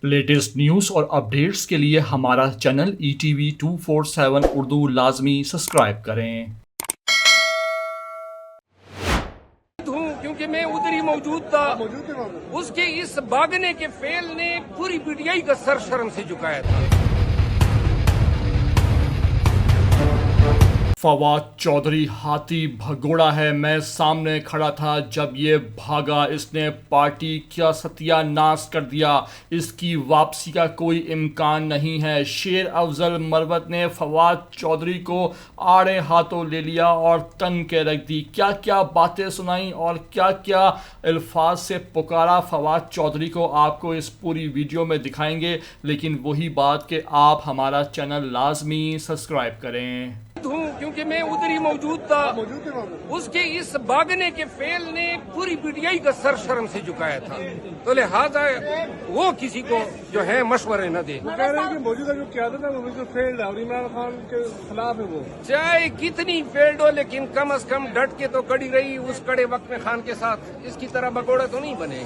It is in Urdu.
لیٹسٹ نیوز اور اپڈیٹس کے لیے ہمارا چینل ETV 247 اردو لازمی سبسکرائب کریں۔ کیونکہ میں ادھر ہی موجود تھا، اس کے اس بھاگنے کے فعل نے پوری PTI کا سر شرم سے جھکایا تھا۔ فواد چودھری ہاتھی بھگوڑا ہے، میں سامنے کھڑا تھا جب یہ بھاگا، اس نے پارٹی کا ستیہ ناش کر دیا، اس کی واپسی کا کوئی امکان نہیں ہے۔ شیر افضل مروت نے فواد چودھری کو آڑے ہاتھوں لے لیا اور تن کے رکھ دی، کیا کیا باتیں سنائیں اور کیا کیا الفاظ سے پکارا فواد چودھری کو، آپ کو اس پوری ویڈیو میں دکھائیں گے، لیکن وہی بات کہ آپ ہمارا چینل لازمی سبسکرائب کریں۔ کیونکہ میں ادھر ہی موجود تھا، اس کے اس بھاگنے کے فعل نے پوری PTI کا سر شرم سے جھکایا تھا، تو لہٰذا وہ کسی کو جو ہے مشورے نہ دے۔ وہ کہہ رہے ہیں کہ موجودہ جو قیادت ہے وہ بالکل فیلڈ ہے اور عمران خان کے خلاف ہے، وہ چاہے کتنی فیلڈ ہو لیکن کم از کم ڈٹ کے تو کڑی رہی اس کڑے وقت میں خان کے ساتھ، اس کی طرح بگوڑا تو نہیں بنے۔